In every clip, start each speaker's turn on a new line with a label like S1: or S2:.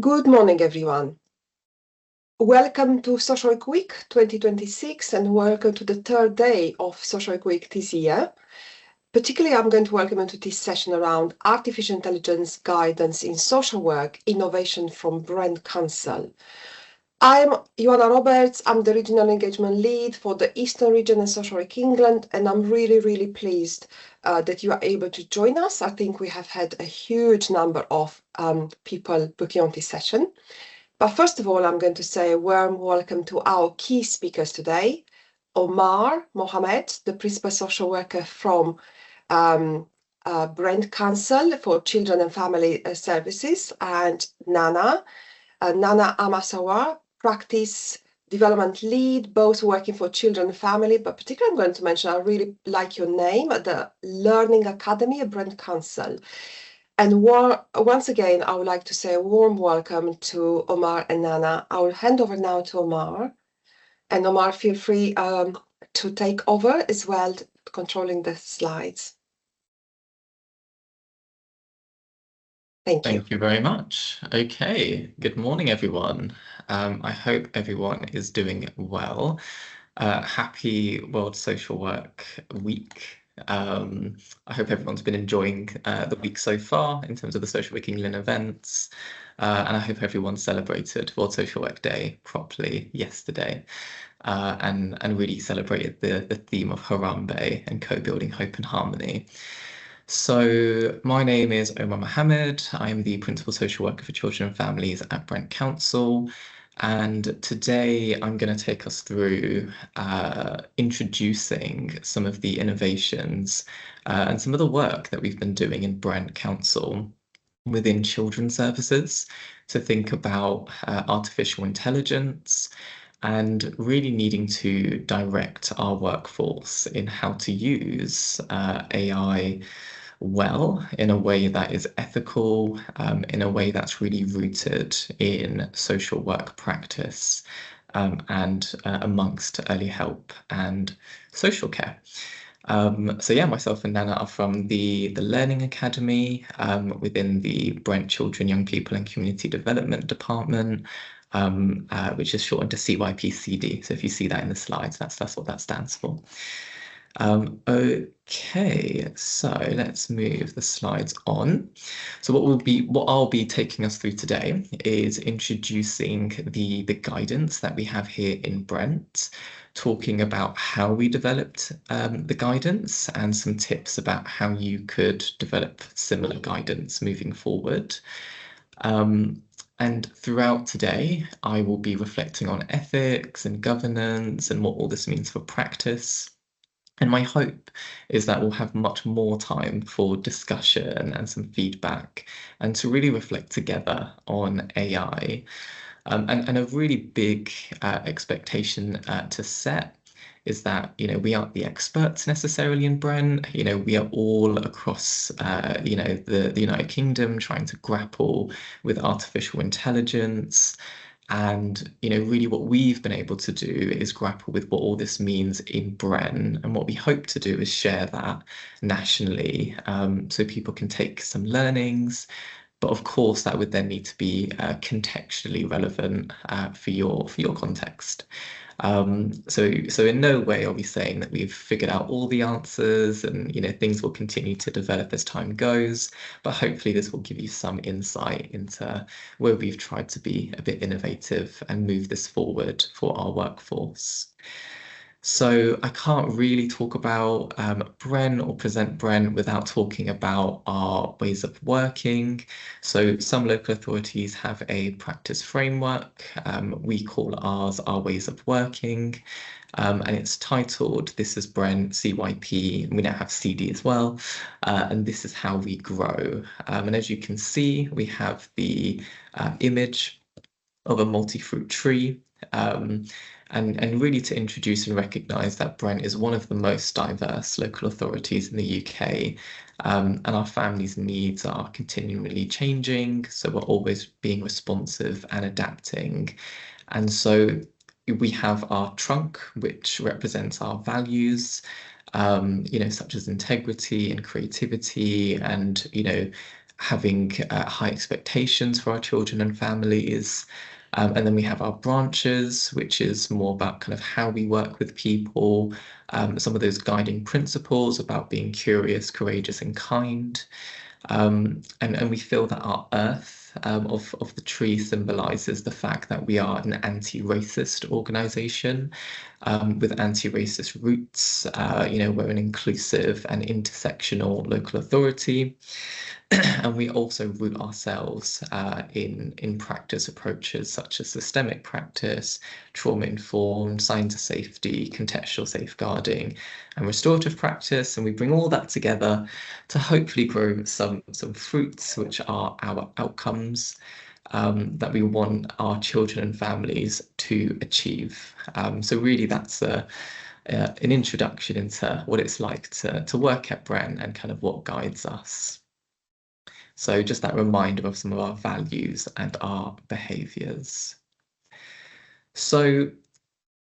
S1: Good morning, everyone. Welcome to Social Work Week 2026 and welcome to the third day of Social Work Week this year. Particularly, I'm going to welcome you to this session around artificial intelligence guidance in social work, innovation from Brent Council. I'm Joanna Roberts. I'm the Regional Engagement Lead for the Eastern Region and Social Work England, and I'm really pleased that you are able to join us. I think we have had a huge number of people booking on this session. But first of all, I'm going to say a warm welcome to our key speakers today. Omar Mohamed, the Principal Social Worker from Brent Council for Children and Family Services, and Nana Amasawa, Practice Development Lead, both working for Children and Family, but particularly I'm going to mention, I really like your name, the Learning Academy at Brent Council. And once again, I would like to say a warm welcome to Omar and Nana. I will hand over now to Omar. And Omar, feel free to take over as well, controlling the slides. Thank you.
S2: Thank you very much. Okay, good morning, everyone. I hope everyone is doing well. Happy World Social Work Week. I hope everyone's been enjoying the week so far in terms of the Social Work England events. And I hope everyone celebrated World Social Work Day properly yesterday and really celebrated the theme of Harambe and co-building hope and harmony. So my name is Omar Mohamed. I'm the Principal Social Worker for Children and Families at Brent Council. And today I'm going to take us through introducing some of the innovations and some of the work that we've been doing in Brent Council within children's services to think about artificial intelligence and really needing to direct our workforce in how to use AI well in a way that is ethical, in a way that's really rooted in social work practice and amongst early help and social care. So yeah, myself and Nana are from the Learning Academy within the Brent Children, Young People and Community Development Department, which is shortened to CYPCD. So if you see that in the slides, that's what that stands for. Okay, so let's move the slides on. So what I'll be taking us through today is introducing the guidance that we have here in Brent, talking about how we developed the guidance and some tips about how you could develop similar guidance moving forward. And throughout today, I will be reflecting on ethics and governance and what all this means for practice. And my hope is that we'll have much more time for discussion and some feedback and to really reflect together on AI. And a really big expectation to set is that, we aren't the experts necessarily in Brent. We are all across, the United Kingdom trying to grapple with artificial intelligence. And, really what we've been able to do is grapple with what all this means in Brent. And what we hope to do is share that nationally so people can take some learnings. But of course, that would then need to be contextually relevant for your context. So in no way are we saying that we've figured out all the answers and things will continue to develop as time goes, but hopefully this will give you some insight into where we've tried to be a bit innovative and move this forward for our workforce. So I can't really talk about Brent or present Brent without talking about our ways of working. So some local authorities have a practice framework. We call ours our ways of working. And it's titled, This is Brent, CYP, and we now have CD as well. And this is how we grow. And as you can see, we have the image of a multi-fruit tree. And really to introduce and recognise that Brent is one of the most diverse local authorities in the UK, and our families' needs are continually changing, so we're always being responsive and adapting. And so we have our trunk, which represents our values, such as integrity and creativity and, having high expectations for our children and families. And then we have our branches, which is more about kind of how we work with people, some of those guiding principles about being curious, courageous, and kind. And we feel that our earth of the tree symbolizes the fact that we are an anti-racist organization with anti-racist roots. We're an inclusive and intersectional local authority. And we also root ourselves in practice approaches such as systemic practice, trauma-informed, signs of safety, contextual safeguarding, and restorative practice. And we bring all that together to hopefully grow some fruits, which are our outcomes that we want our children and families to achieve. So really that's an introduction into what it's like to work at Brent and kind of what guides us. So just that reminder of some of our values and our behaviours. So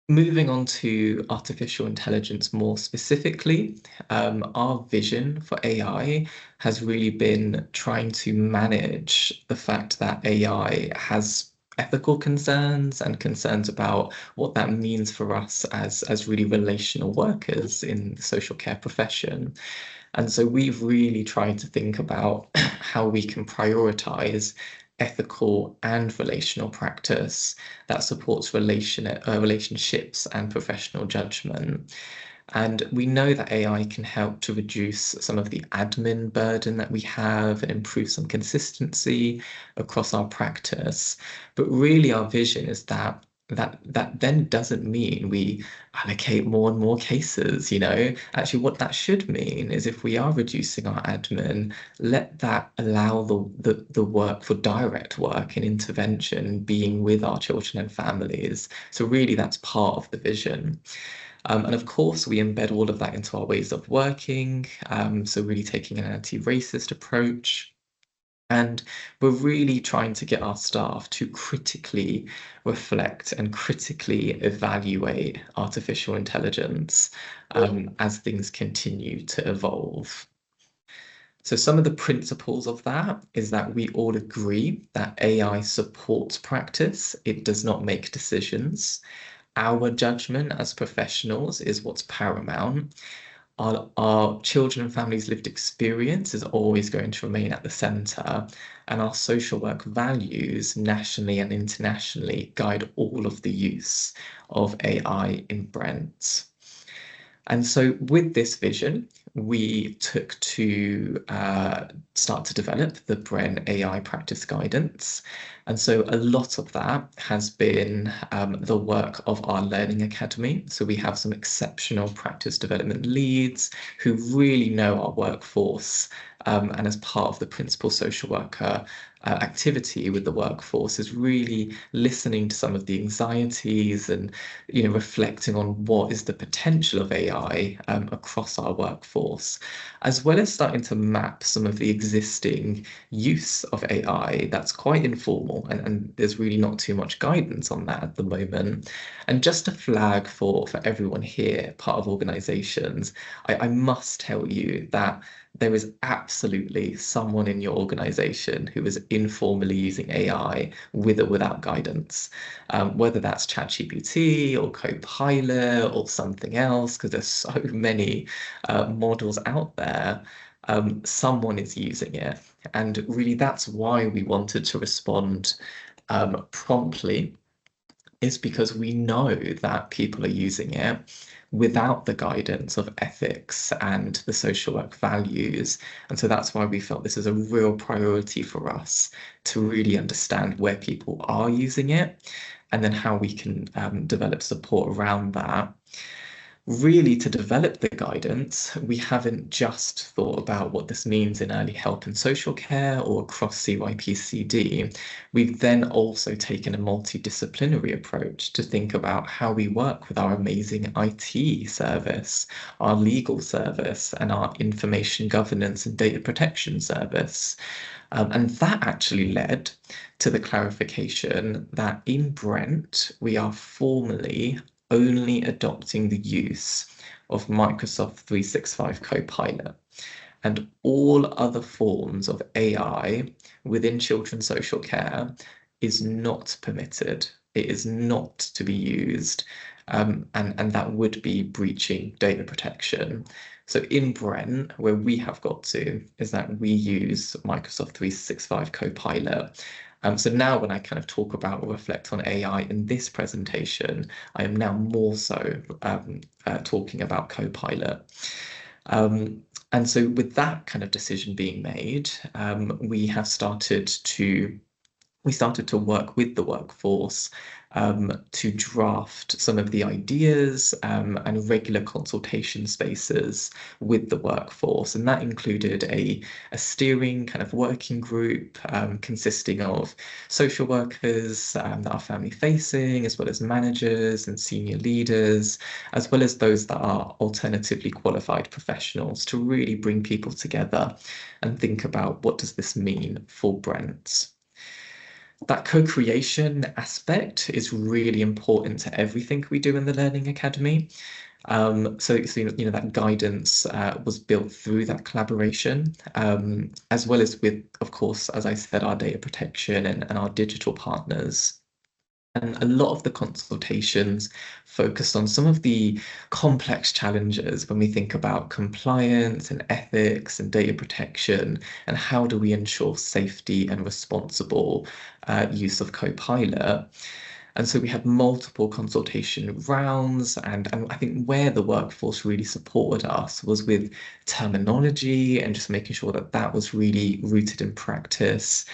S2: moving on to artificial intelligence more specifically, our vision for AI has really been trying to manage the fact that AI has ethical concerns and concerns about what that means for us as really relational workers in the social care profession. And so we've really tried to think about how we can prioritize ethical and relational practice that supports relationships and professional judgment. And we know that AI can help to reduce some of the admin burden that we have and improve some consistency across our practice. But really our vision is that then doesn't mean we allocate more and more cases, Actually, what that should mean is if we are reducing our admin, let that allow the work for direct work and intervention being with our children and families. So really that's part of the vision. And of course, we embed all of that into our ways of working. So really taking an anti-racist approach. And we're really trying to get our staff to critically reflect and critically evaluate artificial intelligence as things continue to evolve. So some of the principles of that is that we all agree that AI supports practice. It does not make decisions. Our judgment as professionals is what's paramount. Our children and families' lived experience is always going to remain at the centre, and our social work values nationally and internationally guide all of the use of AI in Brent. And so with this vision, we took to start to develop the Brent AI practice guidance. And so a lot of that has been the work of our Learning Academy. So we have some exceptional practice development leads who really know our workforce. And as part of the principal social worker activity with the workforce is really listening to some of the anxieties and reflecting on what is the potential of AI across our workforce, as well as starting to map some of the existing use of AI that's quite informal and there's really not too much guidance on that at the moment. And just a flag for everyone here, part of organizations, I must tell you that there is absolutely someone in your organization who is informally using AI with or without guidance, whether that's ChatGPT or Copilot or something else, because there's so many models out there. Someone is using it. And really, that's why we wanted to respond promptly, is because we know that people are using it without the guidance of ethics and the social work values. And so that's why we felt this is a real priority for us to really understand where people are using it and then how we can develop support around that. Really, to develop the guidance, we haven't just thought about what this means in early help and social care or across CYPCD. We've then also taken a multidisciplinary approach to think about how we work with our amazing IT service, our legal service, and our information governance and data protection service. And that actually led to the clarification that in Brent, we are formally only adopting the use of Microsoft 365 Copilot. and all other forms of AI within children's social care is not permitted. It is not to be used, and that would be breaching data protection. So in Brent, where we have got to is that we use Microsoft 365 Copilot. So now when I kind of talk about or reflect on AI in this presentation, I am now more so talking about Copilot. And so with that kind of decision being made, we started to work with the workforce to draft some of the ideas and regular consultation spaces with the workforce. And that included a steering kind of working group consisting of social workers that are family facing, as well as managers and senior leaders, as well as those that are alternatively qualified professionals, to really bring people together and think about what does this mean for Brent. That co-creation aspect is really important to everything we do in the Learning Academy. So that guidance was built through that collaboration, as well as with, of course, as I said, our data protection and our digital partners. And a lot of the consultations focused on some of the complex challenges when we think about compliance and ethics and data protection, and how do we ensure safety and responsible use of Copilot. And so we had multiple consultation rounds, and I think where the workforce really supported us was with terminology and just making sure that that was really rooted in practice,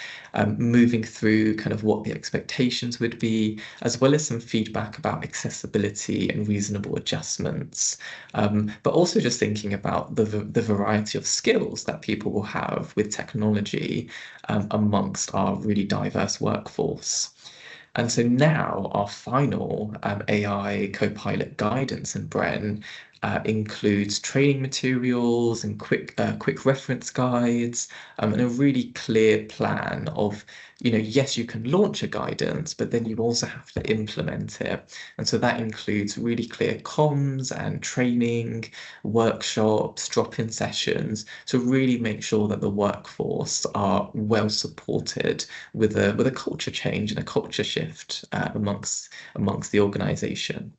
S2: moving through kind of what the expectations would be, as well as some feedback about accessibility and reasonable adjustments. But also just thinking about the variety of skills that people will have with technology amongst our really diverse workforce. And so now our final AI Copilot guidance in Bren includes training materials and quick reference guides, and a really clear plan of, yes, you can launch a guidance, but then you also have to implement it. And so that includes really clear comms and training, workshops, drop-in sessions to really make sure that the workforce are well supported with a culture change and a culture shift amongst the organization.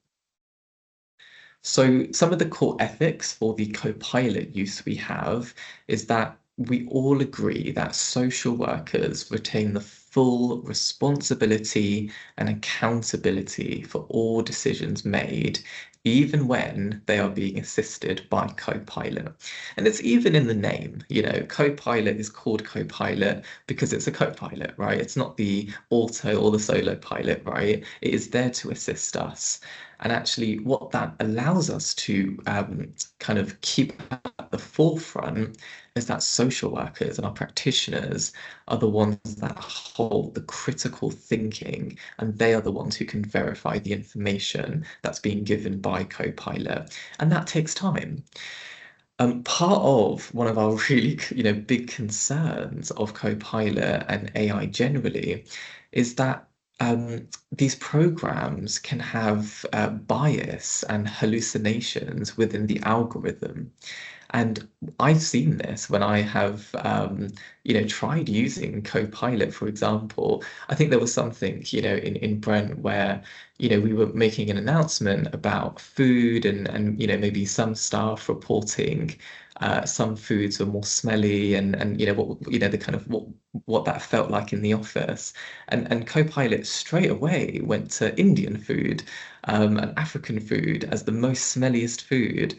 S2: So some of the core ethics for the Copilot use we have is that we all agree that social workers retain the full responsibility and accountability for all decisions made, even when they are being assisted by Copilot. And it's even in the name, Copilot is called Copilot because it's a Copilot, right? It's not the auto or the solo pilot, right? It is there to assist us. And actually, what that allows us to kind of keep at the forefront is that social workers and our practitioners are the ones that hold the critical thinking, and they are the ones who can verify the information that's being given by Copilot. And that takes time. Part of one of our really, big concerns of Copilot and AI generally is that these programs can have bias and hallucinations within the algorithm. And I've seen this when I have, tried using Copilot, for example. I think there was something, in Brent where, we were making an announcement about food and maybe some staff reporting some foods were more smelly and the kind of what that felt like in the office. And Copilot straight away went to Indian food and African food as the most smelliest food.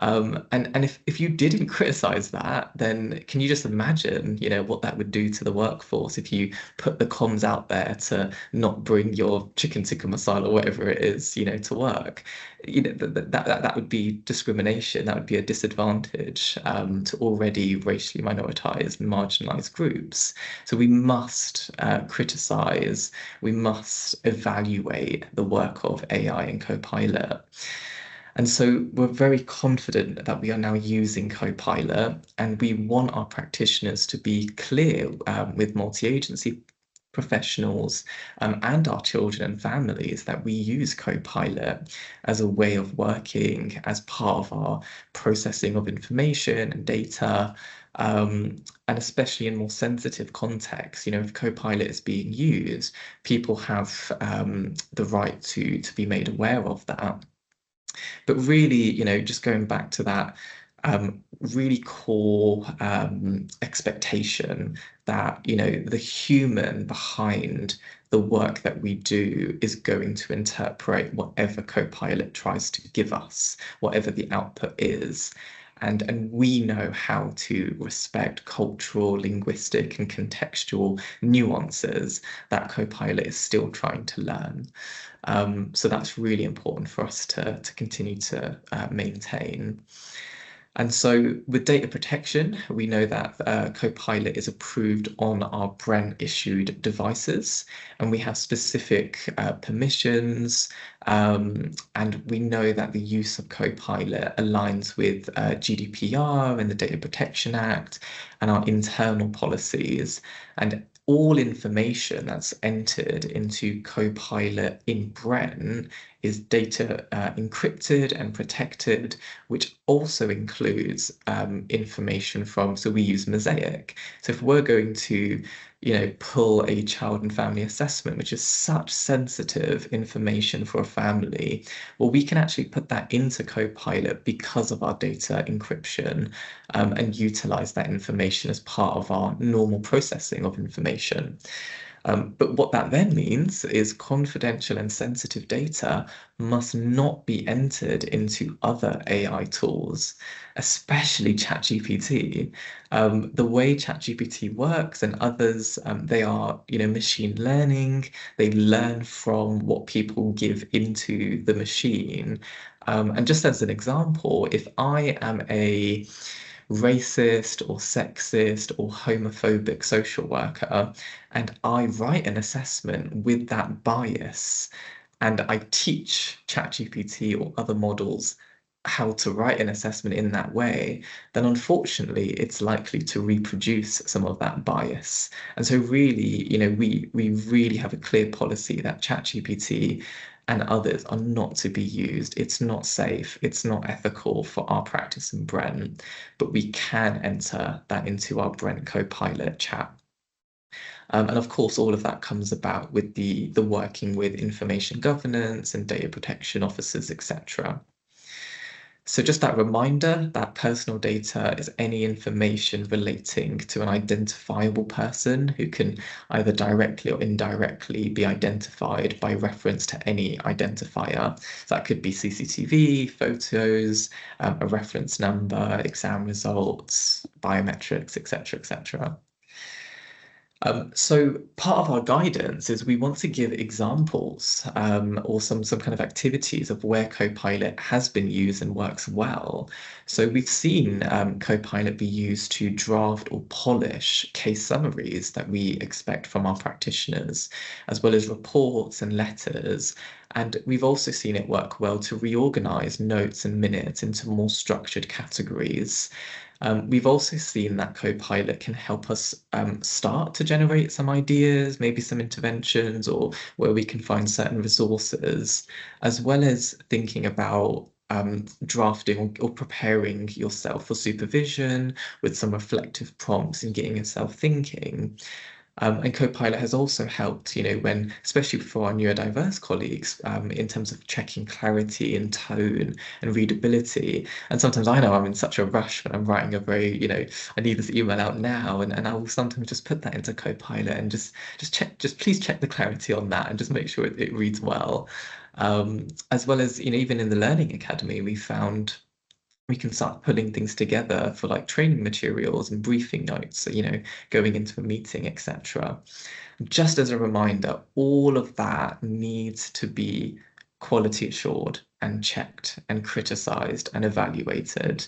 S2: And if you didn't criticize that, then can you just imagine, what that would do to the workforce if you put the comms out there to not bring your chicken tikka masala or whatever it is, to work? That would be discrimination. That would be a disadvantage to already racially minoritized and marginalized groups. So we must criticize, we must evaluate the work of AI and Copilot. And so we're very confident that we are now using Copilot, and we want our practitioners to be clear with multi-agency professionals, and our children and families that we use Copilot as a way of working as part of our processing of information and data, and especially in more sensitive contexts. If Copilot is being used, people have the right to be made aware of that. But really, just going back to that really core expectation that, the human behind the work that we do is going to interpret whatever Copilot tries to give us, whatever the output is. And we know how to respect cultural, linguistic, and contextual nuances that Copilot is still trying to learn. So that's really important for us to continue to maintain. And so with data protection, we know that Copilot is approved on our Brent issued devices, and we have specific permissions. And we know that the use of Copilot aligns with GDPR and the Data Protection Act and our internal policies. And all information that's entered into Copilot in Brent is data encrypted and protected, which also includes information from, so we use Mosaic. So if we're going to, pull a child and family assessment, which is such sensitive information for a family, well, we can actually put that into Copilot because of our data encryption, and utilize that information as part of our normal processing of information. But what that then means is confidential and sensitive data must not be entered into other AI tools, especially ChatGPT. The way ChatGPT works and others, they are, machine learning. They learn from what people give into the machine. And just as an example, if I am a racist or sexist or homophobic social worker, and I write an assessment with that bias, and I teach ChatGPT or other models how to write an assessment in that way, then unfortunately it's likely to reproduce some of that bias. And so really, we really have a clear policy that ChatGPT and others are not to be used. It's not safe, it's not ethical for our practice in Brent, but we can enter that into our Brent Copilot chat. And of course, all of that comes about with the working with information governance and data protection officers, etc. So just that reminder that personal data is any information relating to an identifiable person who can either directly or indirectly be identified by reference to any identifier. So that could be CCTV, photos, a reference number, exam results, biometrics, etc., etc. So part of our guidance is we want to give examples or some kind of activities of where Copilot has been used and works well. So we've seen Copilot be used to draft or polish case summaries that we expect from our practitioners, as well as reports and letters. And we've also seen it work well to reorganize notes and minutes into more structured categories. We've also seen that Copilot can help us start to generate some ideas, maybe some interventions, or where we can find certain resources, as well as thinking about drafting or preparing yourself for supervision with some reflective prompts and getting yourself thinking. And Copilot has also helped, when, especially for our neurodiverse colleagues, in terms of checking clarity and tone and readability. And sometimes I know I'm in such a rush when I'm writing a very, I need this email out now, and I will sometimes just put that into Copilot and just please check the clarity on that and just make sure it reads well. As well as, even in the Learning Academy, we found we can start putting things together for like training materials and briefing notes, going into a meeting, etc. Just as a reminder, all of that needs to be quality assured and checked and criticized and evaluated.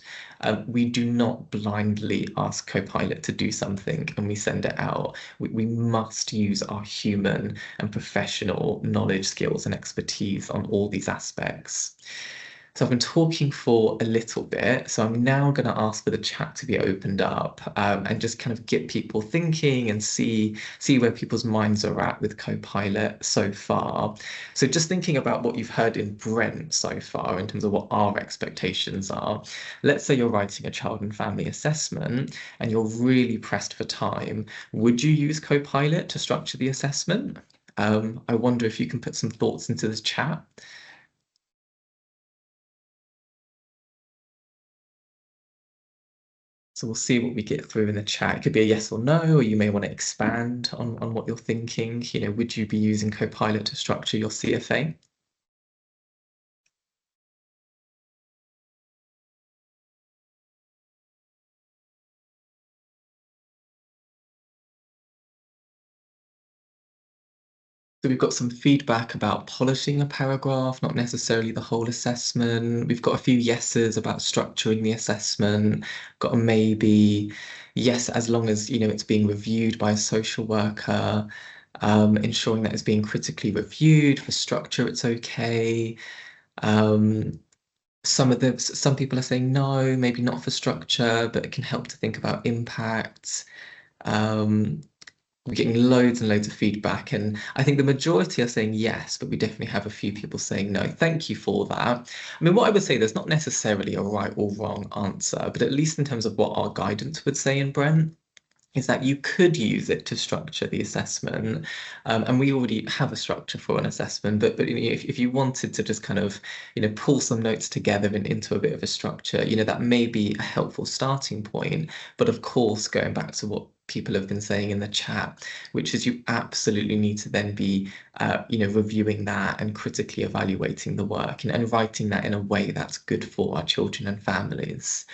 S2: We do not blindly ask Copilot to do something and we send it out. We must use our human and professional knowledge, skills, and expertise on all these aspects. So I've been talking for a little bit, so I'm now going to ask for the chat to be opened up, and just kind of get people thinking and see where people's minds are at with Copilot so far. So just thinking about what you've heard in Brent so far in terms of what our expectations are. Let's say you're writing a child and family assessment and you're really pressed for time. Would you use Copilot to structure the assessment? I wonder if you can put some thoughts into this chat. So we'll see what we get through in the chat. It could be a yes or no, or you may want to expand on what you're thinking. Would you be using Copilot to structure your CFA? So we've got some feedback about polishing a paragraph, not necessarily the whole assessment. We've got a few yeses about structuring the assessment. Got a maybe. Yes, as long as it's being reviewed by a social worker, ensuring that it's being critically reviewed. For structure, it's okay. Some people are saying no, maybe not for structure, but it can help to think about impact. We're getting loads and loads of feedback, and I think the majority are saying yes, but we definitely have a few people saying no. Thank you for that. I mean, what I would say, there's not necessarily a right or wrong answer, but at least in terms of what our guidance would say in Brent, is that you could use it to structure the assessment. And we already have a structure for an assessment, but if you wanted to just kind of pull some notes together and into a bit of a structure, that may be a helpful starting point. But of course, going back to what people have been saying in the chat, which is you absolutely need to then be reviewing that and critically evaluating the work, and writing that in a way that's good for our children and families.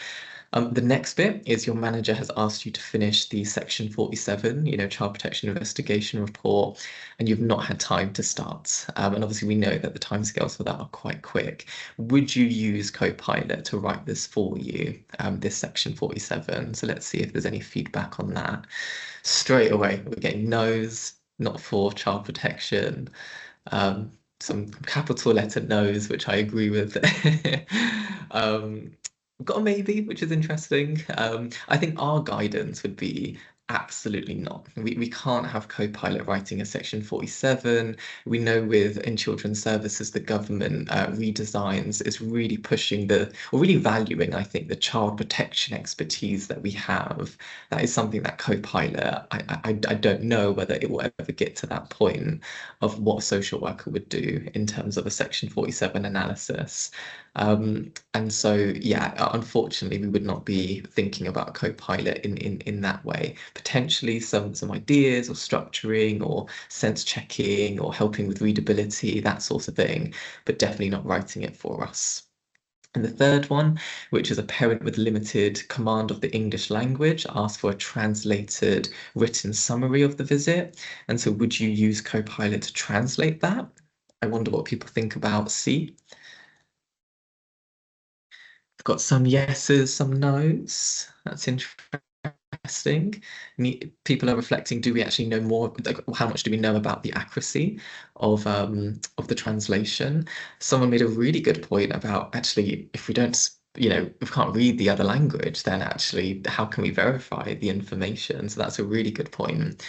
S2: The next bit is your manager has asked you to finish the section 47, child protection investigation report, and you've not had time to start. And obviously we know that the timescales for that are quite quick. Would you use Copilot to write this for you, this section 47? So let's see if there's any feedback on that. Straight away, we're getting no's, not for child protection. Some capital letter no's, which I agree with. Got a maybe, which is interesting. I think our guidance would be absolutely not. We can't have Copilot writing a section 47. We know in children's services, the government redesigns is really pushing or really valuing, I think, the child protection expertise that we have. That is something that Copilot, I don't know whether it will ever get to that point of what a social worker would do in terms of a section 47 analysis. And so, yeah, unfortunately, we would not be thinking about Copilot in that way. Potentially some ideas or structuring or sense checking or helping with readability, that sort of thing, but definitely not writing it for us. And the third one, which is a parent with limited command of the English language, asked for a translated written summary of the visit. And so would you use Copilot to translate that? I wonder what people think about C. Got some yeses, some nos. That's interesting. People are reflecting, do we actually know more, like, how much do we know about the accuracy of the translation? Someone made a really good point about, actually, if we don't, if we can't read the other language, then actually how can we verify the information? So that's a really good point.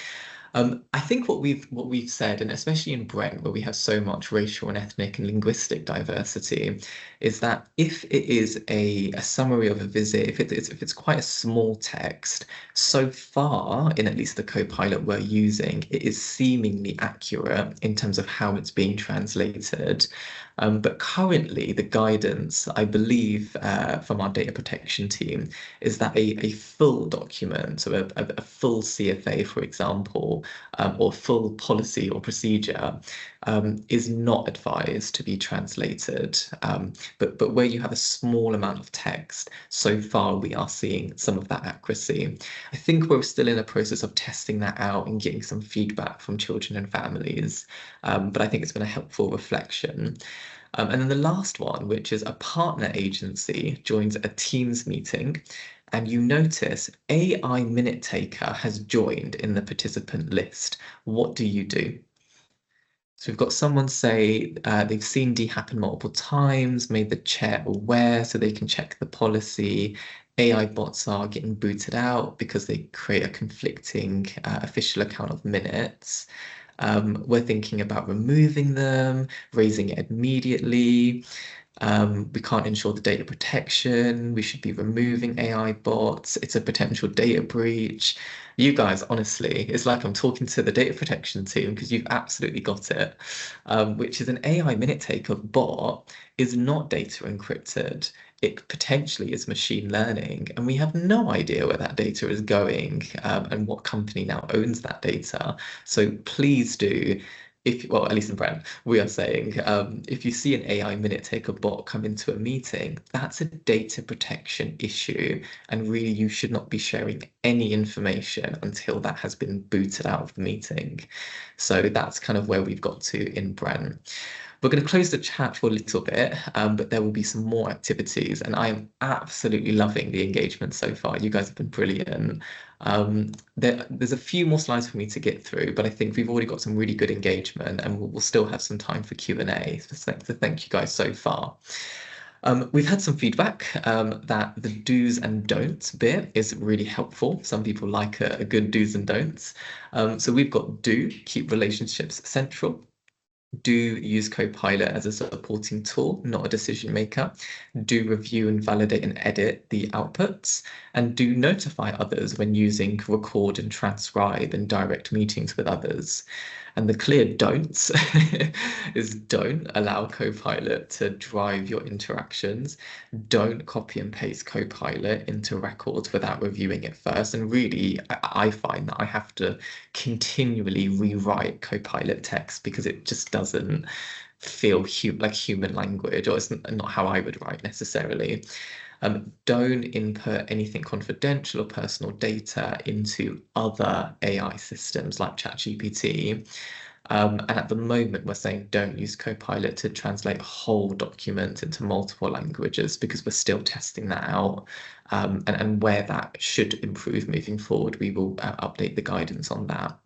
S2: I think what we've said, and especially in Brent, where we have so much racial and ethnic and linguistic diversity, is that if it is a summary of a visit, if it's quite a small text, so far in at least the Copilot we're using, it is seemingly accurate in terms of how it's being translated. But currently, the guidance, I believe, from our data protection team, is that a full document, so a full CFA, for example, or full policy or procedure, is not advised to be translated. But where you have a small amount of text, so far we are seeing some of that accuracy. I think we're still in a process of testing that out and getting some feedback from children and families. But I think it's been a helpful reflection. And then the last one, which is a partner agency joins a Teams meeting, and you notice AI Minute Taker has joined in the participant list. What do you do? So we've got someone say they've seen D happen multiple times, made the chair aware so they can check the policy. AI bots are getting booted out because they create a conflicting official account of minutes. We're thinking about removing them, raising it immediately. We can't ensure the data protection. We should be removing AI bots. It's a potential data breach. You guys, honestly, it's like I'm talking to the data protection team because you've absolutely got it, which is an AI minute taker bot is not data encrypted. It potentially is machine learning, and we have no idea where that data is going, and what company now owns that data. So please do, well, at least in Brent, we are saying, if you see an AI minute taker bot come into a meeting, that's a data protection issue. And really, you should not be sharing any information until that has been booted out of the meeting. So that's kind of where we've got to in Brent. We're going to close the chat for a little bit, but there will be some more activities, and I am absolutely loving the engagement so far. You guys have been brilliant. There's a few more slides for me to get through, but I think we've already got some really good engagement, and we'll still have some time for Q&A. So thank you guys so far. We've had some feedback that the do's and don'ts bit is really helpful. Some people like a good do's and don'ts. So we've got do, keep relationships central. Do use Copilot as a supporting tool, not a decision maker. Do review and validate and edit the outputs. And do notify others when using record and transcribe in direct meetings with others. And the clear don'ts is don't allow Copilot to drive your interactions. Don't copy and paste Copilot into records without reviewing it first. And really, I find that I have to continually rewrite Copilot text because it just doesn't feel like human language, or it's not how I would write necessarily. Don't input anything confidential or personal data into other AI systems like ChatGPT. And at the moment, we're saying don't use Copilot to translate whole documents into multiple languages because we're still testing that out. And where that should improve moving forward, we will update the guidance on that.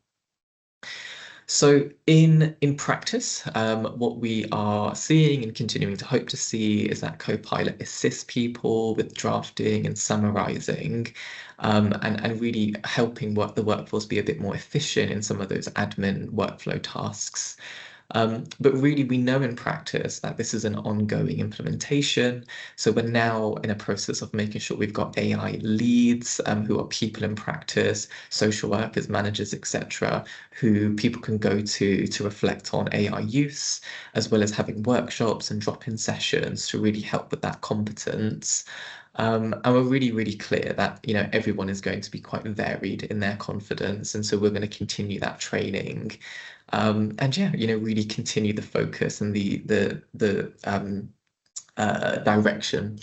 S2: So in practice, what we are seeing and continuing to hope to see is that Copilot assists people with drafting and summarizing, and really helping the workforce be a bit more efficient in some of those admin workflow tasks. But really, we know in practice that this is an ongoing implementation. So we're now in a process of making sure we've got AI leads, who are people in practice, social workers, managers, etc., who people can go to reflect on AI use, as well as having workshops and drop-in sessions to really help with that competence. And we're really, really clear that everyone is going to be quite varied in their confidence, and so we're going to continue that training. And yeah, really continue the focus and the direction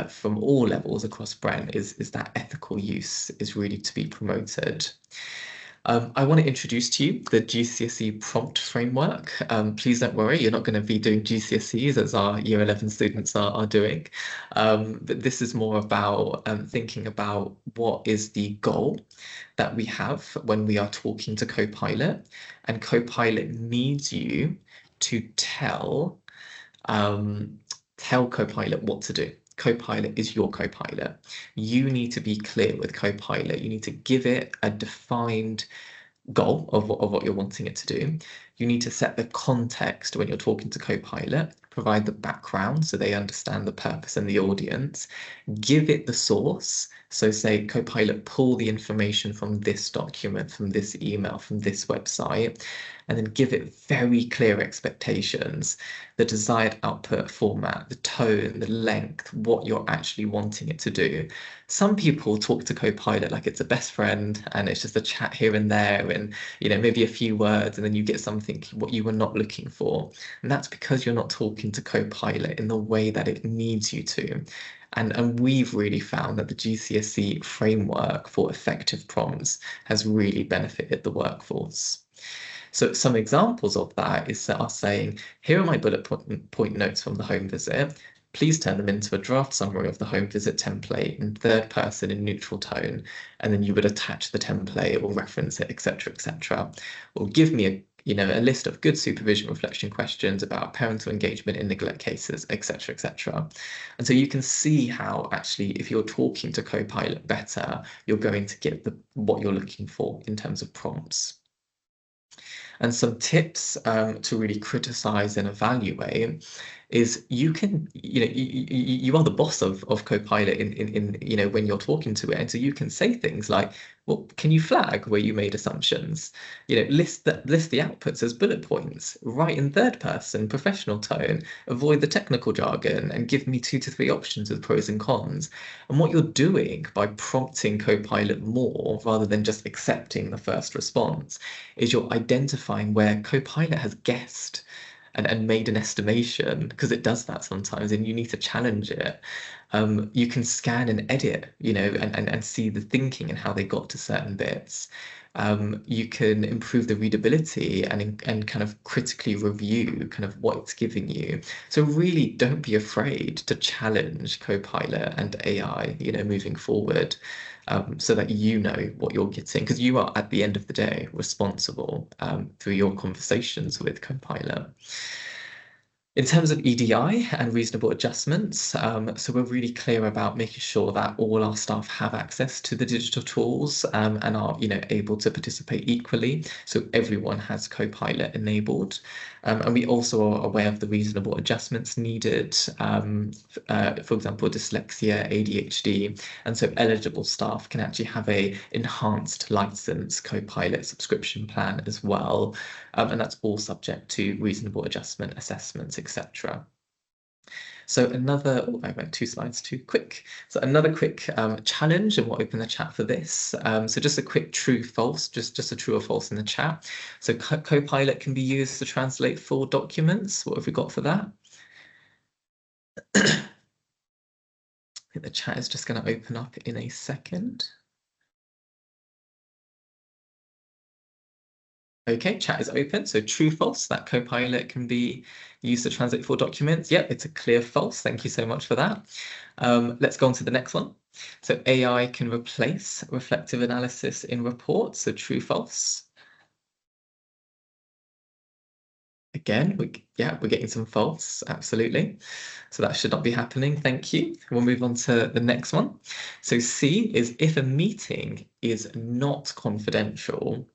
S2: from all levels across Brent is that ethical use is really to be promoted. I want to introduce to you the GCSE prompt framework. Please don't worry, you're not going to be doing GCSEs as our Year 11 students are doing. But this is more about thinking about what is the goal that we have when we are talking to Copilot. And Copilot needs you to tell Copilot what to do. Copilot is your Copilot. You need to be clear with Copilot. You need to give it a defined goal of what you're wanting it to do. You need to set the context when you're talking to Copilot, provide the background so they understand the purpose and the audience, give it the source. So say, Copilot, pull the information from this document, from this email, from this website, and then give it very clear expectations, the desired output format, the tone, the length, what you're actually wanting it to do. Some people talk to Copilot like it's a best friend and it's just a chat here and there and maybe a few words, and then you get something what you were not looking for. And that's because you're not talking to Copilot in the way that it needs you to. And we've really found that the GCSE framework for effective prompts has really benefited the workforce. So some examples of that is us saying, here are my bullet point notes from the home visit. Please turn them into a draft summary of the home visit template in third person in neutral tone, and then you would attach the template or reference it, etc., etc. Or give me a list of good supervision reflection questions about parental engagement in neglect cases, etc., etc. And so you can see how actually, if you're talking to Copilot better, you're going to get what you're looking for in terms of prompts. And some tips to really criticize and evaluate is you are the boss of Copilot in when you're talking to it, and so you can say things like, well, can you flag where you made assumptions? List the outputs as bullet points, write in third person, professional tone, avoid the technical jargon, and give me 2 to 3 options with pros and cons. And what you're doing by prompting Copilot more rather than just accepting the first response is you're identifying where Copilot has guessed and made an estimation, because it does that sometimes, and you need to challenge it. You can scan and edit, and see the thinking and how they got to certain bits. You can improve the readability and kind of critically review kind of what it's giving you. So really don't be afraid to challenge Copilot and AI, moving forward, so that you know what you're getting, because you are, at the end of the day, responsible through your conversations with Copilot. In terms of EDI and reasonable adjustments, so we're really clear about making sure that all our staff have access to the digital tools and are, able to participate equally. So everyone has Copilot enabled. And we also are aware of the reasonable adjustments needed, for example, dyslexia, ADHD. And so eligible staff can actually have a enhanced license Copilot subscription plan as well. And that's all subject to reasonable adjustment assessments, etc. So I went 2 slides too quick. So another quick challenge, and we'll open the chat for this. So just a quick true, false, just a true or false in the chat. So Copilot can be used to translate full documents. What have we got for that? I think the chat is just going to open up in a second. Okay, chat is open. So true, false, that Copilot can be used to translate full documents. Yep, it's a clear false. Thank you so much for that. Let's go on to the next one. So AI can replace reflective analysis in reports. So true, false. Again, we're getting some false, absolutely. So that should not be happening. Thank you. We'll move on to the next one. So C is, if a meeting is not confidential,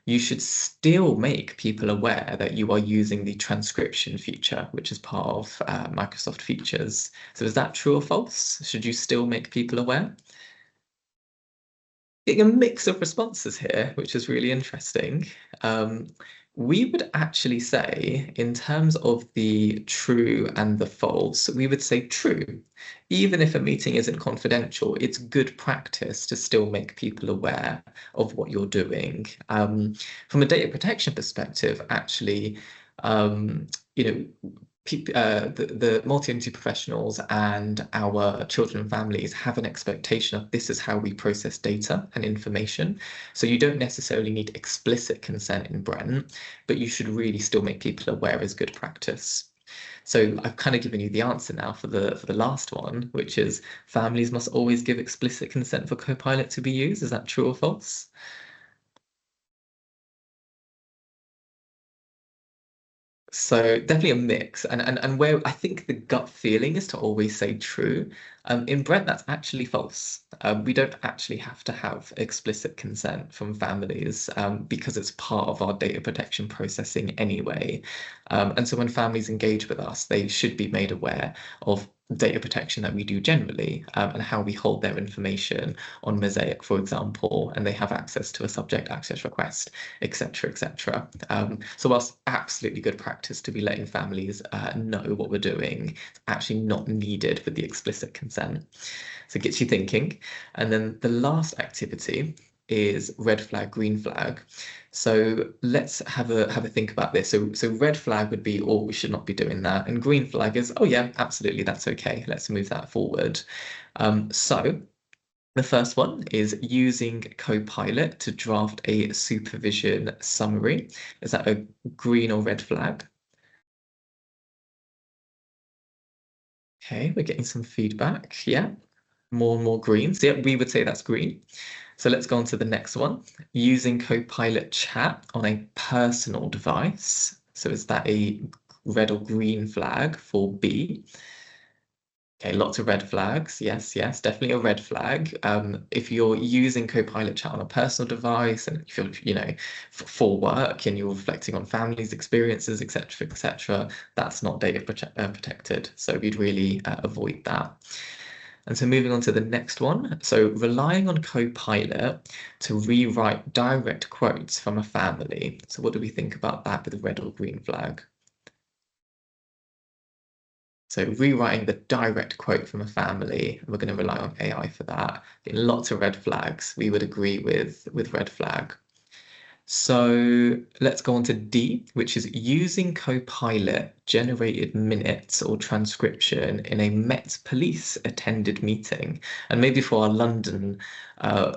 S2: you should still make people aware that you are using the transcription feature, which is part of Microsoft features. So is that true or false? Should you still make people aware? Getting a mix of responses here, which is really interesting. We would actually say, in terms of the true and the false, we would say true. Even if a meeting isn't confidential, it's good practice to still make people aware of what you're doing. From a data protection perspective, actually, the multi-entity professionals and our children and families have an expectation of this is how we process data and information. So you don't necessarily need explicit consent in Brent, but you should really still make people aware as good practice. So I've kind of given you the answer now for the last one, which is families must always give explicit consent for Copilot to be used. Is that true or false? So definitely a mix, and where I think the gut feeling is to always say true. In Brent, that's actually false. We don't actually have to have explicit consent from families because it's part of our data protection processing anyway. And so when families engage with us, they should be made aware of data protection that we do generally and how we hold their information on Mosaic, for example, and they have access to a subject access request, etc., etc. So whilst absolutely good practice to be letting families know what we're doing, it's actually not needed for the explicit consent. So it gets you thinking. And then the last activity is red flag, green flag. So let's have a think about this. So red flag would be, oh, we should not be doing that. And green flag is, oh yeah, absolutely, that's okay. Let's move that forward. So the first one is using Copilot to draft a supervision summary. Is that a green or red flag? Okay, we're getting some feedback. Yeah, more and more greens. Yeah, we would say that's green. So let's go on to the next one. Using Copilot chat on a personal device. So is that a red or green flag for B? Okay, lots of red flags. Yes, yes, definitely a red flag. If you're using Copilot chat on a personal device and if you're, for work and you're reflecting on families' experiences, etc., that's not data protected. So we'd really avoid that. And so moving on to the next one. So relying on Copilot to rewrite direct quotes from a family. So what do we think about that with a red or green flag? So rewriting the direct quote from a family, we're going to rely on AI for that. Lots of red flags. We would agree with red flag. So let's go on to D, which is using Copilot generated minutes or transcription in a Met Police attended meeting. And maybe for our London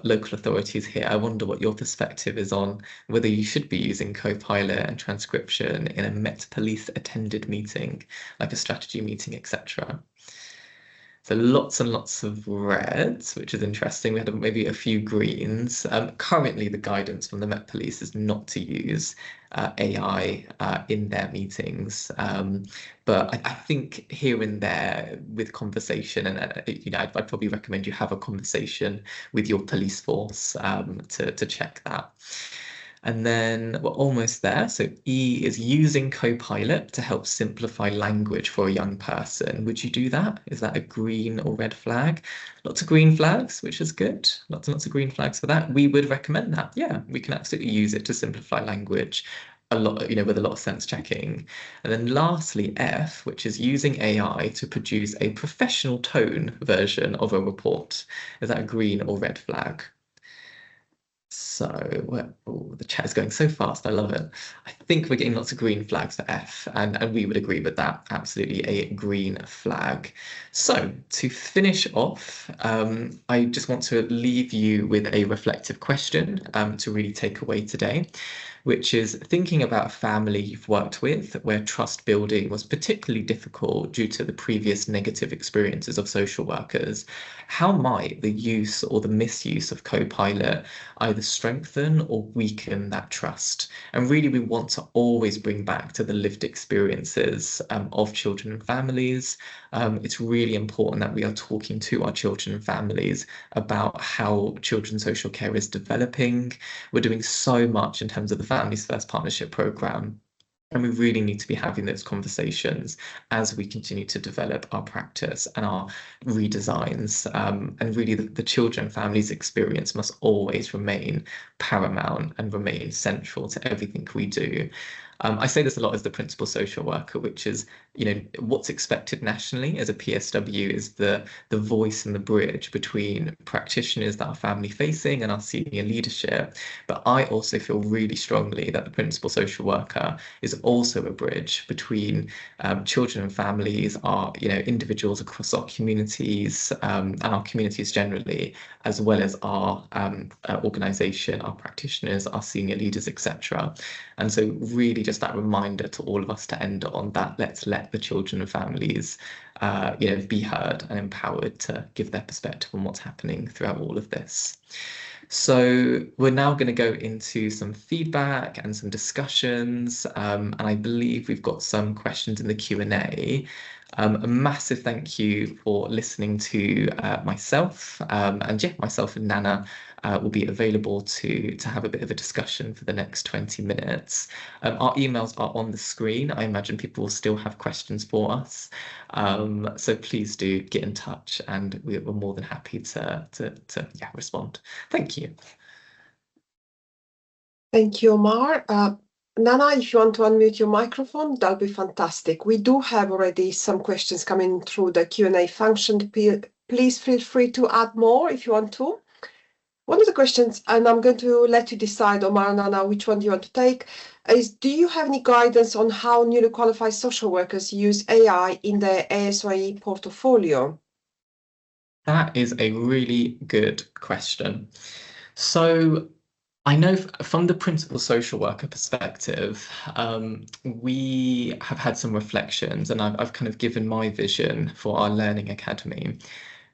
S2: local authorities here, I wonder what your perspective is on whether you should be using Copilot and transcription in a Met Police attended meeting, like a strategy meeting, etc. So lots and lots of reds, which is interesting. We had maybe a few greens. Currently, the guidance from the Met Police is not to use AI in their meetings. But I think here and there with conversation, and I'd probably recommend you have a conversation with your police force to check that. And then we're almost there. So E is using Copilot to help simplify language for a young person. Would you do that? Is that a green or red flag? Lots of green flags, which is good. Lots and lots of green flags for that. We would recommend that. Yeah, we can absolutely use it to simplify language a lot, with a lot of sense checking. And then lastly, F, which is using AI to produce a professional tone version of a report. Is that a green or red flag? So the chat is going so fast. I love it. I think we're getting lots of green flags for F, and we would agree with that. Absolutely a green flag. So to finish off, I just want to leave you with a reflective question to really take away today, which is thinking about a family you've worked with where trust building was particularly difficult due to the previous negative experiences of social workers. How might the use or the misuse of Copilot either strengthen or weaken that trust? And really, we want to always bring back to the lived experiences of children and families. It's really important that we are talking to our children and families about how children's social care is developing. We're doing so much in terms of the Families First Partnership Programme. And we really need to be having those conversations as we continue to develop our practice and our redesigns. And really, the children and families' experience must always remain paramount and remain central to everything we do. I say this a lot as the principal social worker, which is, what's expected nationally as a PSW is the voice and the bridge between practitioners that are family facing and our senior leadership. But I also feel really strongly that the principal social worker is also a bridge between children and families, our individuals across our communities and our communities generally, as well as our organisation, our practitioners, our senior leaders, etc. And so really just that reminder to all of us to end on that. Let's let the children and families be heard and empowered to give their perspective on what's happening throughout all of this. So we're now going to go into some feedback and some discussions, and I believe we've got some questions in the Q&A. A massive thank you for listening to myself, and myself and Nana will be available to have a bit of a discussion for the next 20 minutes. Our emails are on the screen. I imagine people will still have questions for us. So please do get in touch, and we're more than happy to respond. Thank you.
S1: Thank you, Omar. Nana, if you want to unmute your microphone, that'll be fantastic. We do have already some questions coming through the Q&A function. Please feel free to add more if you want to. One of the questions, and I'm going to let you decide, Omar and Nana, which one do you want to take, is do you have any guidance on how newly qualified social workers use AI in their ASYE portfolio?
S2: That is a really good question. So I know from the principal social worker perspective, we have had some reflections, and I've kind of given my vision for our learning academy.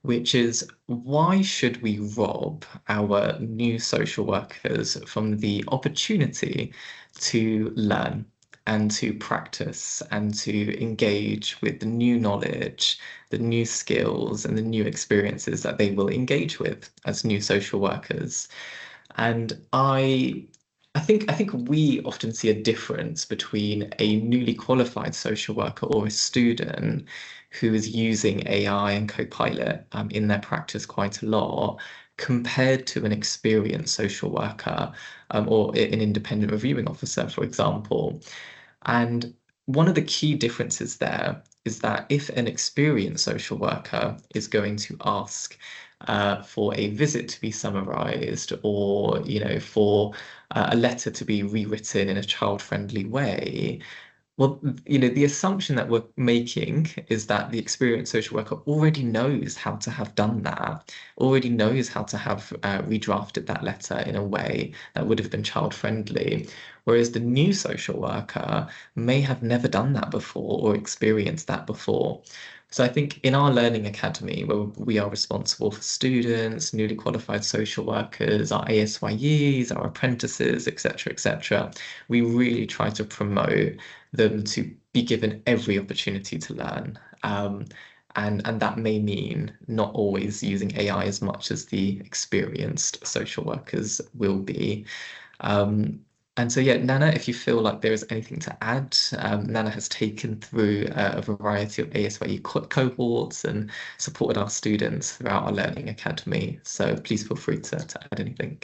S2: which is why should we rob our new social workers from the opportunity to learn and to practice and to engage with the new knowledge, the new skills, and the new experiences that they will engage with as new social workers? And I think we often see a difference between a newly qualified social worker or a student who is using AI and Copilot in their practice quite a lot, compared to an experienced social worker or an independent reviewing officer, for example. And one of the key differences there is that if an experienced social worker is going to ask for a visit to be summarized, or for a letter to be rewritten in a child-friendly way, well, the assumption that we're making is that the experienced social worker already knows how to have done that, already knows how to have redrafted that letter in a way that would have been child-friendly. Whereas the new social worker may have never done that before or experienced that before. So I think in our learning academy, where we are responsible for students, newly qualified social workers, our ASYEs, our apprentices, etc., we really try to promote them to be given every opportunity to learn. And that may mean not always using AI as much as the experienced social workers will be. And so, yeah, Nana, if you feel like there is anything to add, Nana has taken through a variety of ASYE cohorts and supported our students throughout our learning academy. So please feel free to add anything.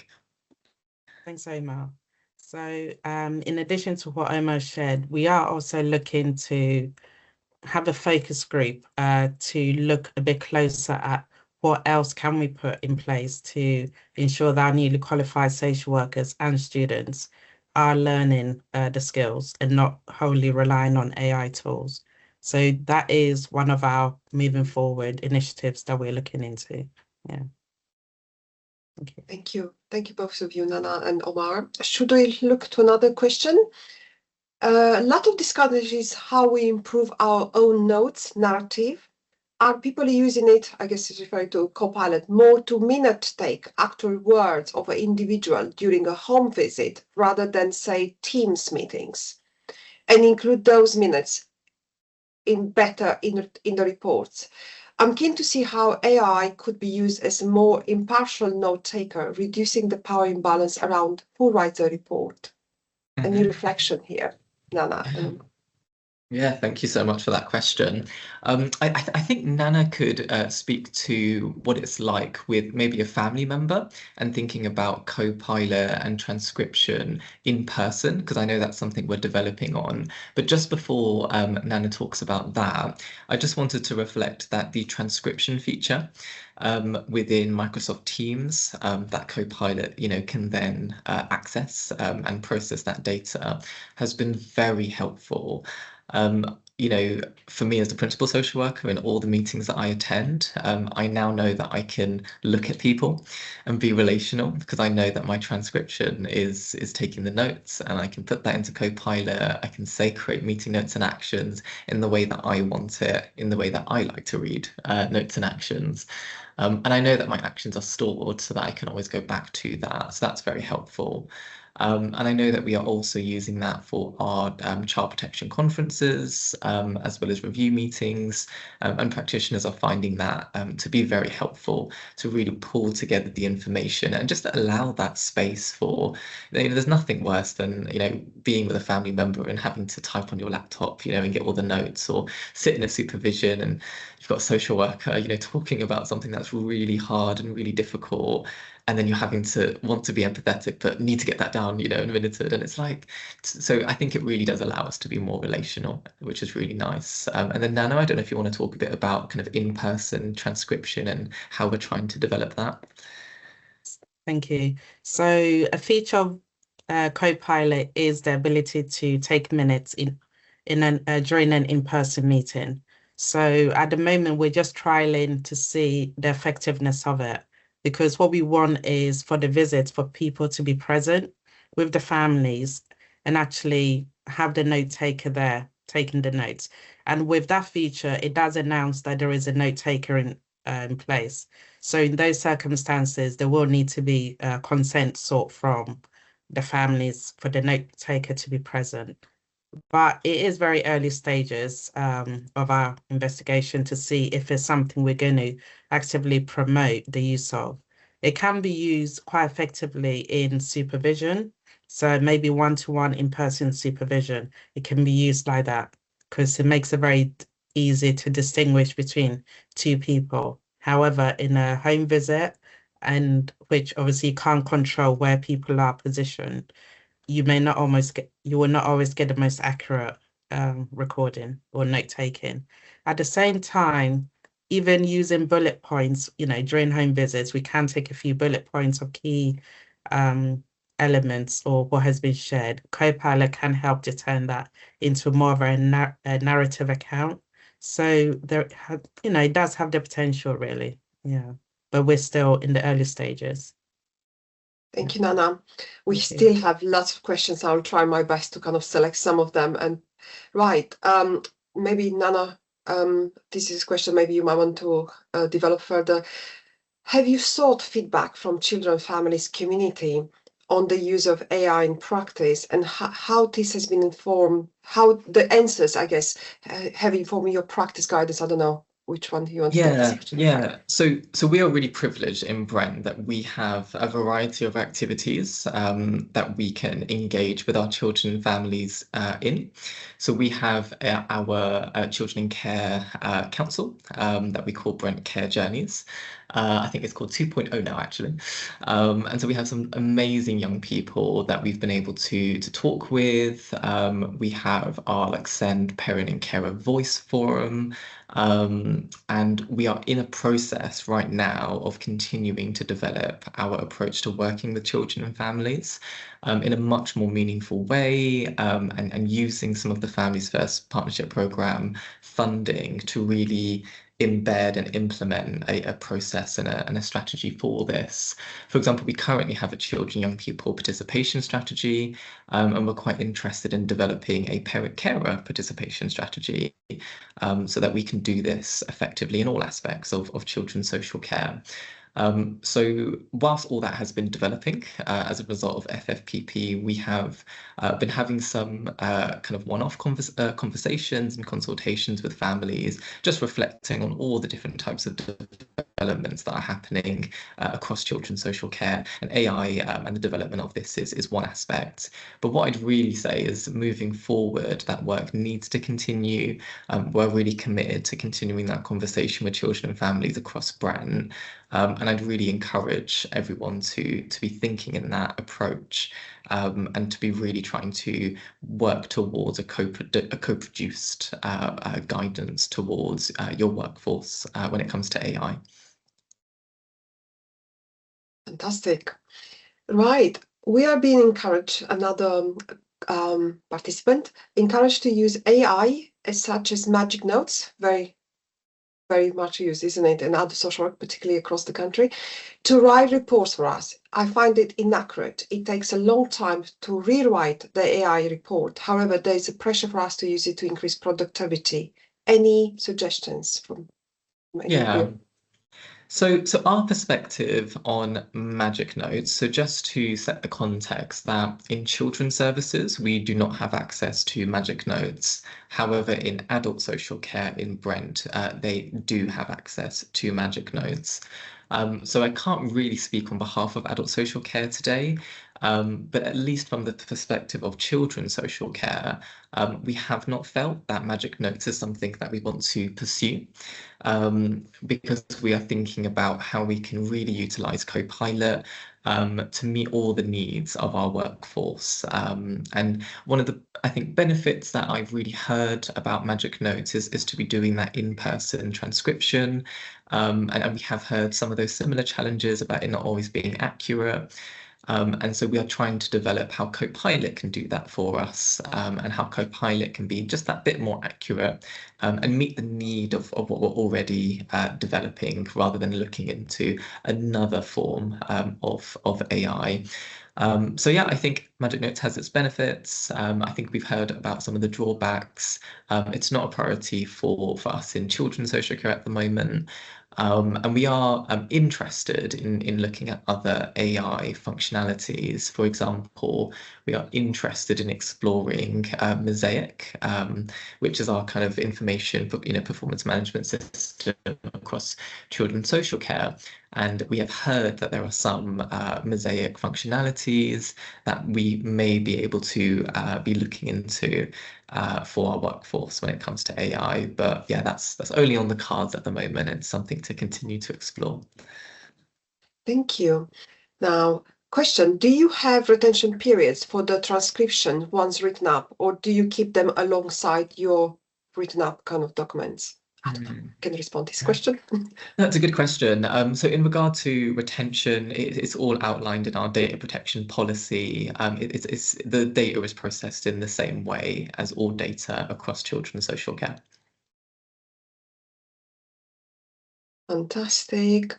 S3: Thanks, Omar. So in addition to what Omar shared, we are also looking to have a focus group to look a bit closer at what else can we put in place to ensure that our newly qualified social workers and students are learning the skills and not wholly relying on AI tools. So that is one of our moving forward initiatives that we're looking into. Yeah. Thank you.
S1: Thank you. Thank you both of you, Nana and Omar. Should we look to another question? A lot of discussion is how we improve our own notes narrative. Are people using it, I guess it's referring to Copilot, more to minute take actual words of an individual during a home visit rather than, say, Teams meetings, and include those minutes in the reports? I'm keen to see how AI could be used as a more impartial note taker, reducing the power imbalance around who writes a report. Any reflection here, Nana?
S2: Yeah, thank you so much for that question. I think Nana could speak to what it's like with maybe a family member and thinking about Copilot and transcription in person, because I know that's something we're developing on. But just before Nana talks about that, I just wanted to reflect that the transcription feature within Microsoft Teams that Copilot, can then access and process that data has been very helpful. For me as the principal social worker in all the meetings that I attend, I now know that I can look at people and be relational, because I know that my transcription is taking the notes, and I can put that into Copilot. I can say create meeting notes and actions in the way that I want it, in the way that I like to read notes and actions. And I know that my actions are stored so that I can always go back to that. So that's very helpful. And I know that we are also using that for our child protection conferences, as well as review meetings, and practitioners are finding that to be very helpful to really pull together the information and just allow that space for, there's nothing worse than, being with a family member and having to type on your laptop, and get all the notes, or sit in a supervision and you've got a social worker, talking about something that's really hard and really difficult. And then you're having to want to be empathetic, but need to get that down, and minuted. And it's like, so I think it really does allow us to be more relational, which is really nice. And then Nana, I don't know if you want to talk a bit about kind of in-person transcription and how we're trying to develop that.
S3: Thank you. So a feature of Copilot is the ability to take minutes during an in-person meeting. So at the moment, we're just trialing to see the effectiveness of it, because what we want is for the visits for people to be present with the families and actually have the note taker there taking the notes. And with that feature, it does announce that there is a note taker in place. So in those circumstances, there will need to be consent sought from the families for the note taker to be present. But it is very early stages of our investigation to see if it's something we're going to actively promote the use of. It can be used quite effectively in supervision. So maybe one-to-one in-person supervision, it can be used like that because it makes it very easy to distinguish between two people. However, in a home visit, and which obviously can't control where people are positioned, you will not always get the most accurate recording or note taking. At the same time, even using bullet points, during home visits, we can take a few bullet points of key elements or what has been shared. Copilot can help to turn that into more of a narrative account. So it does have the potential, really. Yeah, but we're still in the early stages.
S1: Thank you, Nana. We still have lots of questions. I'll try my best to kind of select some of them. And maybe Nana, this is a question maybe you might want to develop further. Have you sought feedback from children, families, community on the use of AI in practice and how this has been informed, how the answers, I guess, have informed your practice guidance? I don't know which one you want to take.
S2: Yeah. So we are really privileged in Brent that we have a variety of activities that we can engage with our children and families in. So we have our Children in Care Council that we call Brent Care Journeys. I think it's called 2.0 now, actually. And so we have some amazing young people that we've been able to talk with. We have our Send Parent and Carer Voice Forum. And we are in a process right now of continuing to develop our approach to working with children and families in a much more meaningful way, and using some of the Families First Partnership Programme funding to really embed and implement a process and a strategy for this. For example, we currently have a children, young people participation strategy, and we're quite interested in developing a parent-carer participation strategy so that we can do this effectively in all aspects of children's social care. So whilst all that has been developing as a result of FFPP, we have been having some kind of one-off conversations and consultations with families, just reflecting on all the different types of developments that are happening across children's social care. And AI and the development of this is one aspect. But what I'd really say is moving forward, that work needs to continue. We're really committed to continuing that conversation with children and families across Brent. And I'd really encourage everyone to be thinking in that approach and to be really trying to work towards a co-produced guidance towards your workforce when it comes to AI.
S1: Fantastic. Right. We are being encouraged, another participant, encouraged to use AI such as magic notes, very much used, isn't it, in other social work, particularly across the country, to write reports for us. I find it inaccurate. It takes a long time to rewrite the AI report. However, there is a pressure for us to use it to increase productivity. Any suggestions from any of you?
S2: So our perspective on magic notes, so just to set the context that in children's services, we do not have access to magic notes. However, in adult social care in Brent, they do have access to magic notes. So I can't really speak on behalf of adult social care today, but at least from the perspective of children's social care, we have not felt that magic notes is something that we want to pursue, because we are thinking about how we can really utilize Copilot to meet all the needs of our workforce. And one of the, I think, benefits that I've really heard about magic notes is to be doing that in-person transcription. And we have heard some of those similar challenges about it not always being accurate. And so we are trying to develop how Copilot can do that for us, and how Copilot can be just that bit more accurate and meet the need of what we're already developing, rather than looking into another form of AI. So yeah, I think Magic Notes has its benefits. I think we've heard about some of the drawbacks. It's not a priority for us in children's social care at the moment. And we are interested in looking at other AI functionalities. For example, we are interested in exploring Mosaic, which is our kind of information, performance management system across children's social care. And we have heard that there are some Mosaic functionalities that we may be able to be looking into for our workforce when it comes to AI. But yeah, that's only on the cards at the moment. It's something to continue to explore.
S1: Thank you. Now, question, do you have retention periods for the transcription once written up, or do you keep them alongside your written up kind of documents? I don't know. Can you respond to this question?
S2: That's a good question. So in regard to retention, it's all outlined in our data protection policy. It's the data is processed in the same way as all data across children's social care.
S1: Fantastic.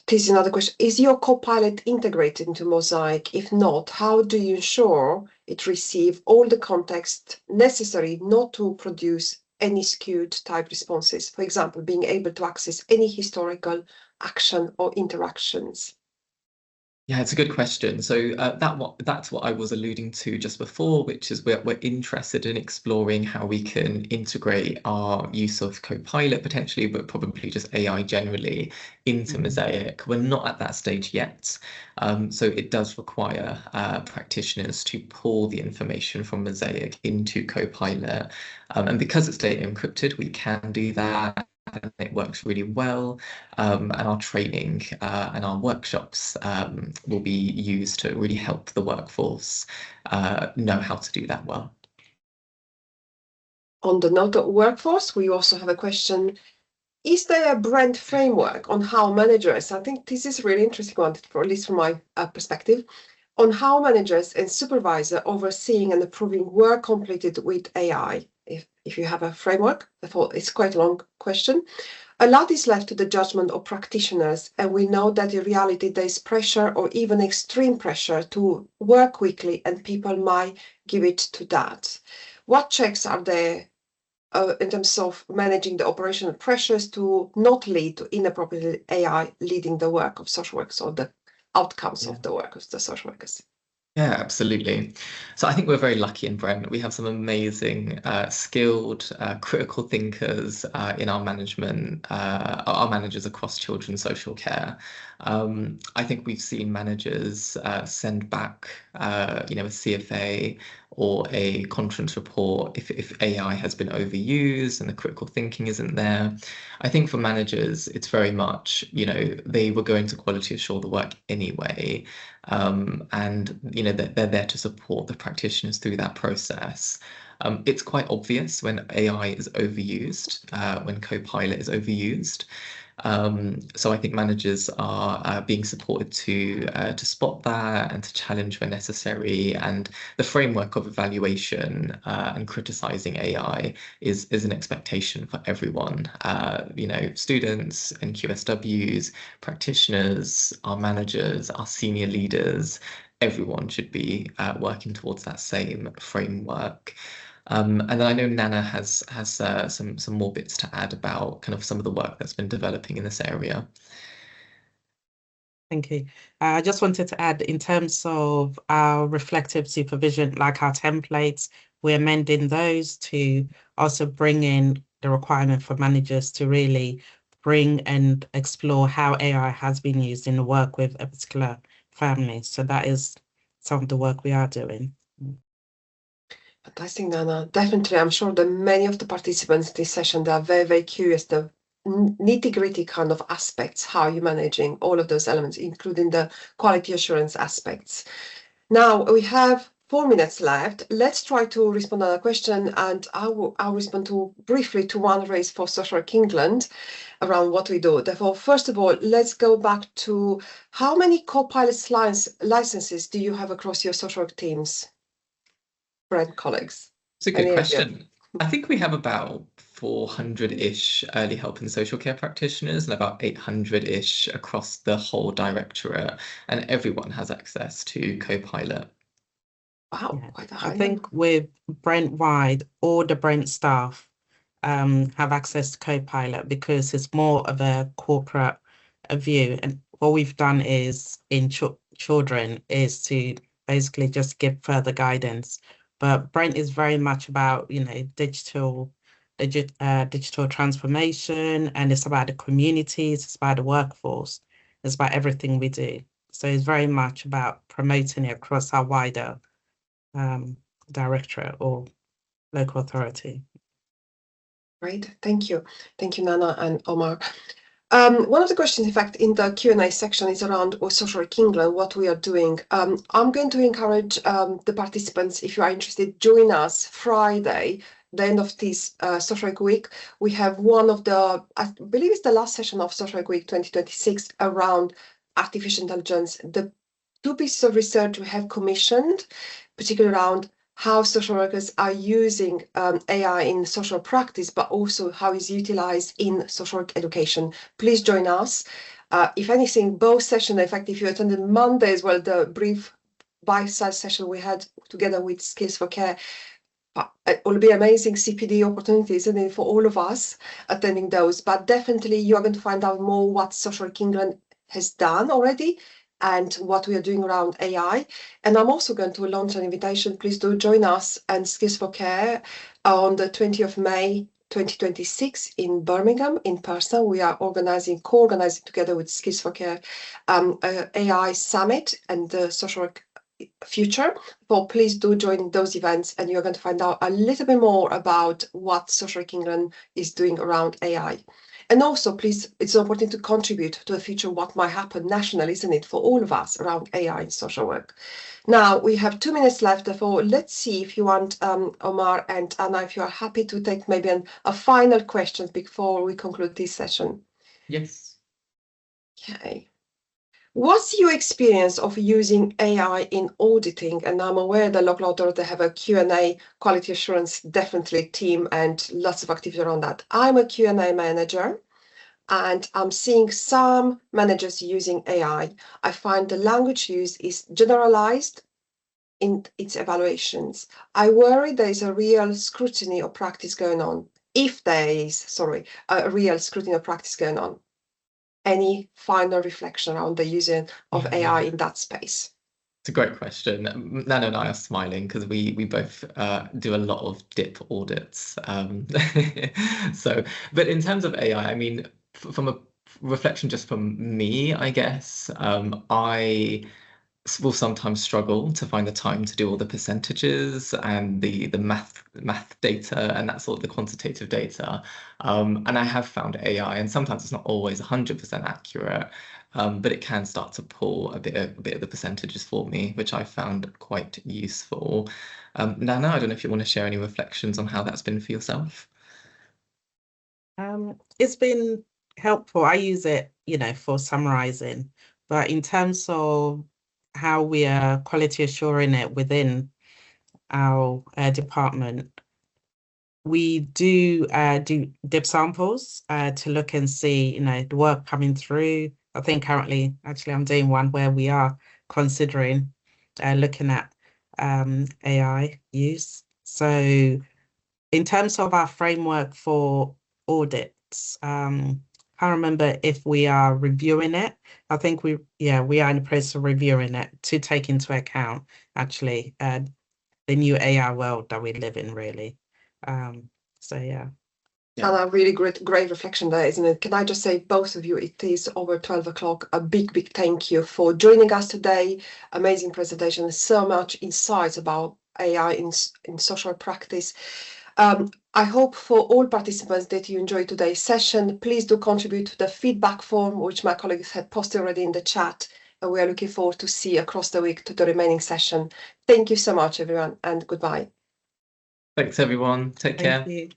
S1: This is another question. Is your Copilot integrated into Mosaic? If not, how do you ensure it receives all the context necessary not to produce any skewed type responses? For example, being able to access any historical action or interactions.
S2: Yeah, it's a good question. So that's what I was alluding to just before, which is we're interested in exploring how we can integrate our use of Copilot potentially, but probably just AI generally into Mosaic. We're not at that stage yet. So it does require practitioners to pull the information from Mosaic into Copilot. And because it's data encrypted, we can do that. And it works really well, and our training and our workshops will be used to really help the workforce know how to do that well.
S1: On the note of workforce, we also have a question. Is there a Brent framework on how managers, I think this is a really interesting one, for at least from my perspective, on how managers and supervisors overseeing and approving work completed with AI? If you have a framework, it's quite a long question. A lot is left to the judgment of practitioners, and we know that in reality there is pressure or even extreme pressure to work quickly, and people might give it to that. What checks are there in terms of managing the operational pressures to not lead to inappropriate AI leading the work of social workers or the outcomes of the work of the social workers?
S2: Yeah, absolutely. So I think we're very lucky in Brent. We have some amazing, skilled, critical thinkers in our management, our managers across children's social care. I think we've seen managers send back, a CFA or a conference report if AI has been overused and the critical thinking isn't there. I think for managers, it's very much, they were going to quality assure the work anyway. And they're there to support the practitioners through that process. It's quite obvious when AI is overused, when Copilot is overused. So I think managers are being supported to spot that and to challenge when necessary. And the framework of evaluation and criticizing AI is an expectation for everyone. Students and QSWs, practitioners, our managers, our senior leaders, everyone should be working towards that same framework. And then I know Nana has some more bits to add about kind of some of the work that's been developing in this area.
S3: Thank you. I just wanted to add, in terms of our reflective supervision, like our templates, we're amending those to also bring in the requirement for managers to really bring and explore how AI has been used in the work with a particular family. So that is some of the work we are doing.
S1: Fantastic, Nana. Definitely, I'm sure that many of the participants in this session, they are very, very curious, the nitty-gritty kind of aspects, how you're managing all of those elements, including the quality assurance aspects. Now, we have 4 minutes left. Let's try to respond to a question, and I'll respond briefly to one raised for Social Work England around what we do. Therefore, first of all, let's go back to how many Copilot licenses do you have across your social work teams? Brent colleagues.
S2: It's a good question. I think we have about 400-ish early help and social care practitioners and about 800-ish across the whole directorate, and everyone has access to Copilot.
S1: Wow, quite a high
S3: I think with Brent wide, all the Brent staff have access to Copilot because it's more of a corporate view. And what we've done is in children is to basically just give further guidance. But Brent is very much about, digital transformation, and it's about the communities, it's about the workforce, it's about everything we do. So it's very much about promoting it across our wider directorate or local authority.
S1: Great, thank you. Thank you, Nana and Omar. One of the questions, in fact, in the Q&A section is around Social Work England, what we are doing. I'm going to encourage the participants, if you are interested, join us Friday, the end of this Social Work Week. We have one of the, I believe it's the last session of Social Work Week 2026 around artificial intelligence. The 2 pieces of research we have commissioned, particularly around how social workers are using AI in social practice, but also how it's utilized in social work education. Please join us. If anything, both sessions, in fact, if you attended Monday as well, the brief bite-sized session we had together with Skills for Care, it will be amazing CPD opportunities, isn't it, for all of us attending those. But definitely you are going to find out more what Social Work England has done already and what we are doing around AI. And I'm also going to launch an invitation. Please do join us and Skills for Care on the 20th of May 2026 in Birmingham in person. We are co-organizing together with Skills for Care AI Summit and the Social Work Future. So please do join those events and you're going to find out a little bit more about what Social Work England is doing around AI. And also, please, it's important to contribute to the future what might happen nationally, isn't it, for all of us around AI in social work. Now, we have 2 minutes left, therefore, let's see if you want, Omar and Anna, if you are happy to take maybe a final question before we conclude this session.
S2: Yes.
S1: Okay. What's your experience of using AI in auditing? And I'm aware the local authority have a Q&A quality assurance definitely team and lots of activity around that. I'm a Q&A manager and I'm seeing some managers using AI. I find the language used is generalized in its evaluations. I worry there is a real scrutiny of practice going on. If there is, a real scrutiny of practice going on. Any final reflection around the using of AI in that space?
S2: It's a great question. Nana and I are smiling because we both do a lot of DIP audits. But in terms of AI, I mean, from a reflection just from me, I guess, I will sometimes struggle to find the time to do all the percentages and the math data and that sort of the quantitative data. And I have found AI, and sometimes it's not always 100% accurate, but it can start to pull a bit of the percentages for me, which I found quite useful. Nana, I don't know if you want to share any reflections on how that's been for yourself.
S3: It's been helpful. I use it, for summarizing, but in terms of how we are quality assuring it within our department, we do DIP samples to look and see, the work coming through. I think currently, actually, I'm doing one where we are considering looking at AI use. So in terms of our framework for audits, I can't remember if we are reviewing it. I think we are in the process of reviewing it to take into account actually the new AI world that we live in, really. So yeah.
S1: And a really great reflection there, isn't it? Can I just say, both of you, it is over 12 o'clock. A big thank you for joining us today. Amazing presentation, so much insights about AI in social practice. I hope for all participants that you enjoyed today's session. Please do contribute to the feedback form, which my colleagues had posted already in the chat. And we are looking forward to see across the week to the remaining session. Thank you so much, everyone, and goodbye.
S2: Thanks, everyone. Take care.
S3: Thank you.